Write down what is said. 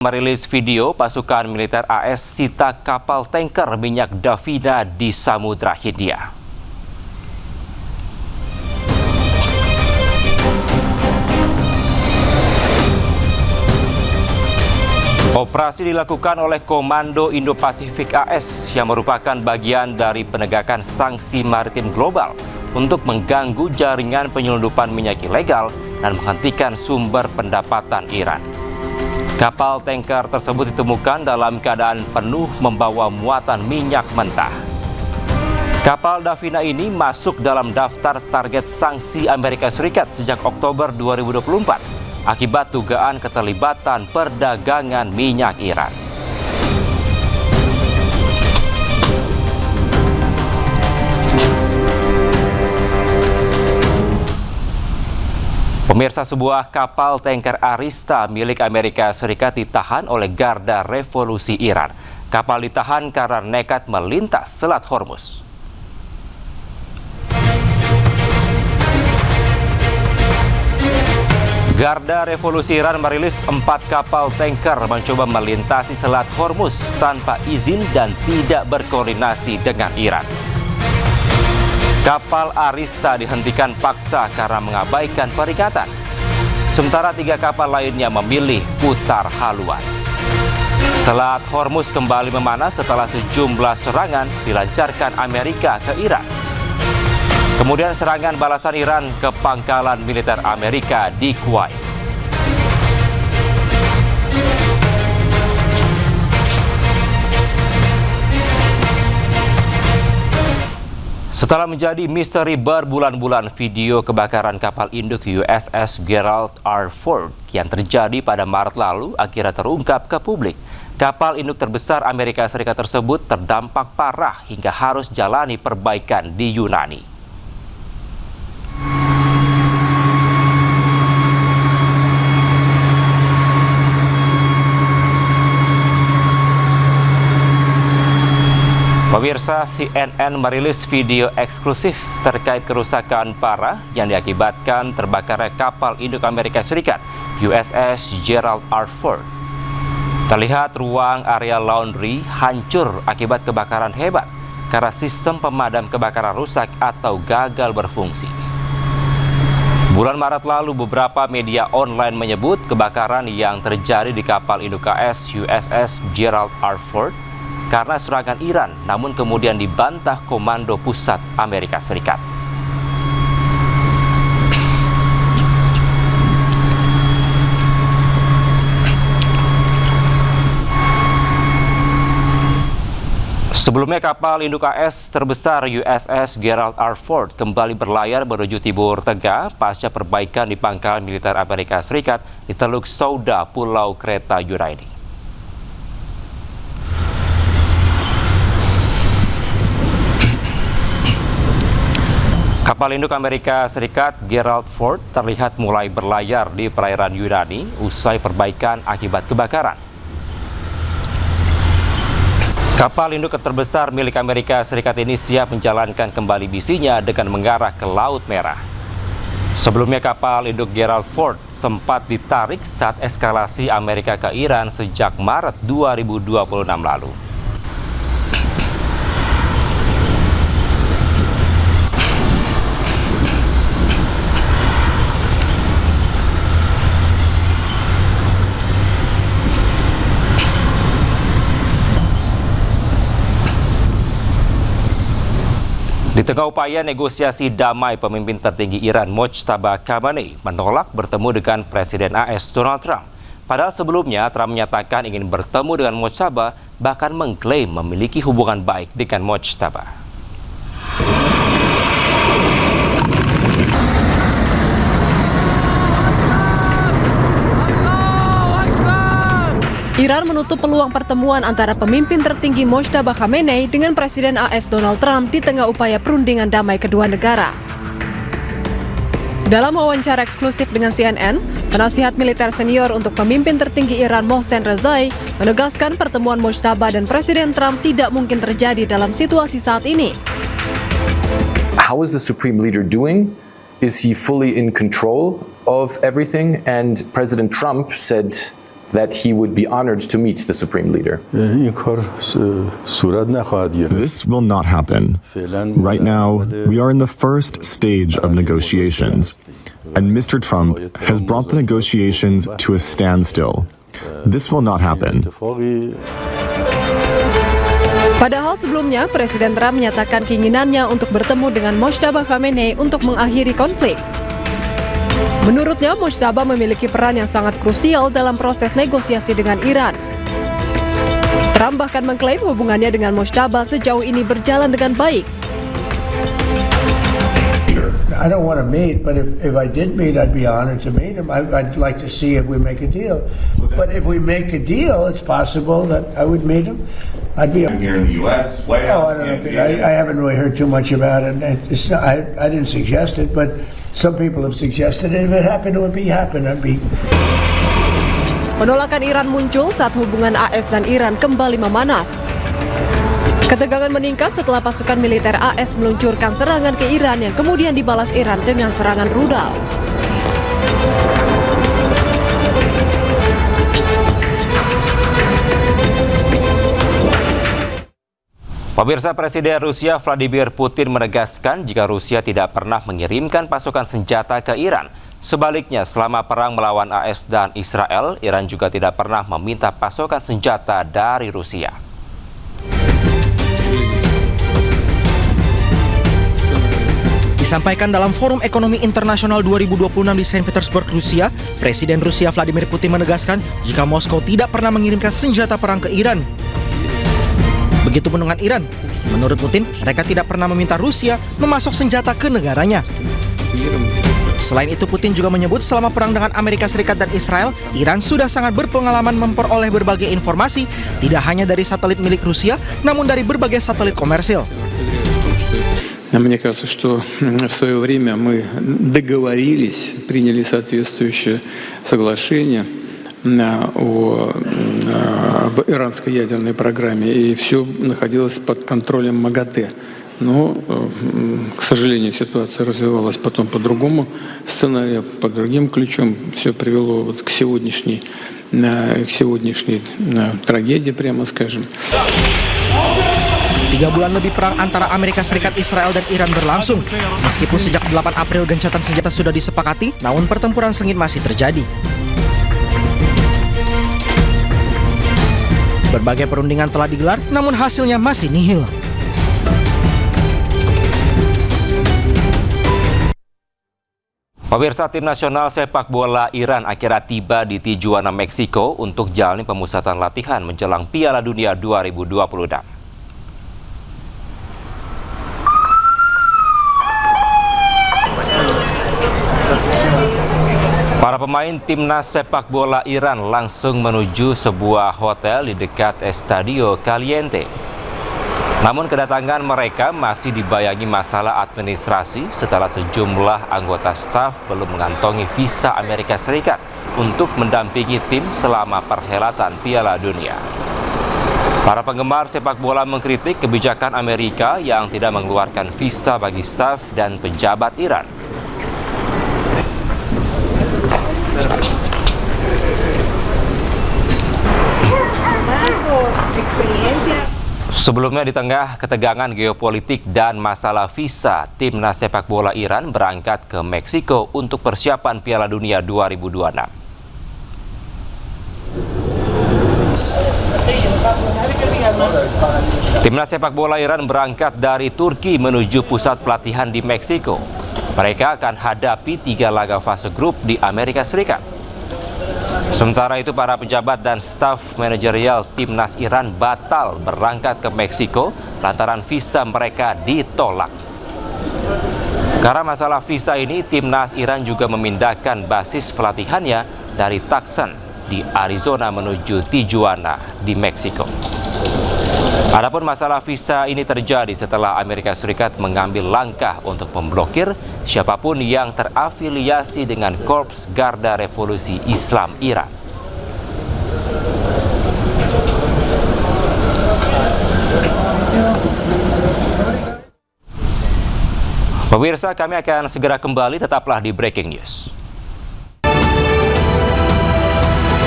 Merilis video pasukan militer AS sita kapal tanker minyak Davina di Samudra Hindia. Operasi dilakukan oleh Komando Indo-Pasifik AS yang merupakan bagian dari penegakan sanksi maritim global untuk mengganggu jaringan penyelundupan minyak ilegal dan menghentikan sumber pendapatan Iran. Kapal tanker tersebut ditemukan dalam keadaan penuh membawa muatan minyak mentah. Kapal Davina ini masuk dalam daftar target sanksi Amerika Serikat sejak Oktober 2024 akibat dugaan keterlibatan perdagangan minyak Iran. Pemirsa, sebuah kapal tanker Arista milik Amerika Serikat ditahan oleh Garda Revolusi Iran. Kapal ditahan karena nekat melintas Selat Hormuz. Garda Revolusi Iran merilis 4 kapal tanker mencoba melintasi Selat Hormuz tanpa izin dan tidak berkoordinasi dengan Iran. Kapal Arista dihentikan paksa karena mengabaikan peringatan. Sementara 3 kapal lainnya memilih putar haluan. Selat Hormuz kembali memanas setelah sejumlah serangan dilancarkan Amerika ke Iran. Kemudian serangan balasan Iran ke pangkalan militer Amerika di Kuwait. Setelah menjadi misteri berbulan-bulan, video kebakaran kapal induk USS Gerald R. Ford yang terjadi pada Maret lalu akhirnya terungkap ke publik. Kapal induk terbesar Amerika Serikat tersebut terdampak parah hingga harus jalani perbaikan di Yunani. Pemirsa, CNN merilis video eksklusif terkait kerusakan parah yang diakibatkan terbakarnya kapal induk Amerika Serikat USS Gerald R. Ford. Terlihat ruang area laundry hancur akibat kebakaran hebat karena sistem pemadam kebakaran rusak atau gagal berfungsi. Bulan Maret lalu, beberapa media online menyebut kebakaran yang terjadi di kapal induk AS USS Gerald R. Ford karena serangan Iran, namun kemudian dibantah Komando Pusat Amerika Serikat. Sebelumnya, kapal induk AS terbesar USS Gerald R. Ford kembali berlayar menuju Timur Tengah pasca perbaikan di pangkalan militer Amerika Serikat di Teluk Souda, Pulau Kreta Yunani. Kapal induk Amerika Serikat Gerald Ford terlihat mulai berlayar di perairan Yunani usai perbaikan akibat kebakaran. Kapal induk terbesar milik Amerika Serikat ini siap menjalankan kembali misinya dengan mengarah ke Laut Merah. Sebelumnya, kapal induk Gerald Ford sempat ditarik saat eskalasi Amerika ke Iran sejak Maret 2026 lalu. Di tengah upaya negosiasi damai, pemimpin tertinggi Iran Mojtaba Khamenei menolak bertemu dengan Presiden AS Donald Trump. Padahal sebelumnya Trump menyatakan ingin bertemu dengan Mojtaba, bahkan mengklaim memiliki hubungan baik dengan Mojtaba. Iran menutup peluang pertemuan antara pemimpin tertinggi Mojtaba Khamenei dengan Presiden AS Donald Trump di tengah upaya perundingan damai kedua negara. Dalam wawancara eksklusif dengan CNN, penasihat militer senior untuk pemimpin tertinggi Iran Mohsen Rezai menegaskan pertemuan Mojtaba dan Presiden Trump tidak mungkin terjadi dalam situasi saat ini. How is the Supreme Leader doing? Is he fully in control of everything? And President Trump said that he would be honored to meet the Supreme Leader. This will not happen. Right now, we are in the first stage of negotiations, and Mr. Trump has brought the negotiations to a standstill. This will not happen. Padahal sebelumnya, Presiden Trump menyatakan keinginannya untuk bertemu dengan Mojtaba Khamenei untuk mengakhiri konflik. Menurutnya, Mojtaba memiliki peran yang sangat krusial dalam proses negosiasi dengan Iran. Trump bahkan mengklaim hubungannya dengan Mojtaba sejauh ini berjalan dengan baik. I don't want to meet, but if I did meet, I'd be honored to meet him. I'd like to see if we make a deal. But if we make a deal, it's possible that I would meet him. I'd be here in the U.S. White House. I don't know. I haven't really heard too much about it. I didn't suggest it, but some people have suggested it. If it happened, it would happen. Penolakan Iran muncul saat hubungan AS dan Iran kembali memanas. Ketegangan meningkat setelah pasukan militer AS meluncurkan serangan ke Iran yang kemudian dibalas Iran dengan serangan rudal. Pemirsa, Presiden Rusia Vladimir Putin menegaskan jika Rusia tidak pernah mengirimkan pasukan senjata ke Iran. Sebaliknya, selama perang melawan AS dan Israel, Iran juga tidak pernah meminta pasukan senjata dari Rusia. Disampaikan dalam Forum Ekonomi Internasional 2026 di Saint Petersburg, Rusia, Presiden Rusia Vladimir Putin menegaskan jika Moskow tidak pernah mengirimkan senjata perang ke Iran. Begitupun dengan Iran. Menurut Putin, mereka tidak pernah meminta Rusia memasok senjata ke negaranya. Selain itu, Putin juga menyebut selama perang dengan Amerika Serikat dan Israel, Iran sudah sangat berpengalaman memperoleh berbagai informasi, tidak hanya dari satelit milik Rusia, namun dari berbagai satelit komersil. Мне кажется, что в свое время мы договорились, приняли соответствующее соглашение об иранской ядерной программе, и все находилось под контролем МАГАТЭ. Но, к сожалению, ситуация развивалась потом по другому сценарию, под другим ключом. Все привело вот к сегодняшней трагедии, прямо скажем. 3 bulan lebih perang antara Amerika Serikat, Israel, dan Iran berlangsung. Meskipun sejak 8 April gencatan senjata sudah disepakati, namun pertempuran sengit masih terjadi. Berbagai perundingan telah digelar, namun hasilnya masih nihil. Pemirsa, tim nasional sepak bola Iran akhirnya tiba di Tijuana, Meksiko untuk jalani pemusatan latihan menjelang Piala Dunia 2026. Para pemain timnas sepak bola Iran langsung menuju sebuah hotel di dekat Estadio Caliente. Namun kedatangan mereka masih dibayangi masalah administrasi setelah sejumlah anggota staf belum mengantongi visa Amerika Serikat untuk mendampingi tim selama perhelatan Piala Dunia. Para penggemar sepak bola mengkritik kebijakan Amerika yang tidak mengeluarkan visa bagi staf dan pejabat Iran. Sebelumnya, di tengah ketegangan geopolitik dan masalah visa, timnas sepak bola Iran berangkat ke Meksiko untuk persiapan Piala Dunia 2026. Timnas sepak bola Iran berangkat dari Turki menuju pusat pelatihan di Meksiko. Mereka akan hadapi 3 laga fase grup di Amerika Serikat. Sementara itu, para pejabat dan staf manajerial timnas Iran batal berangkat ke Meksiko lantaran visa mereka ditolak. Karena masalah visa ini, timnas Iran juga memindahkan basis pelatihannya dari Tucson di Arizona menuju Tijuana di Meksiko. Adapun masalah visa ini terjadi setelah Amerika Serikat mengambil langkah untuk memblokir siapapun yang terafiliasi dengan Korps Garda Revolusi Islam Iran. Pemirsa, kami akan segera kembali, tetaplah di Breaking News.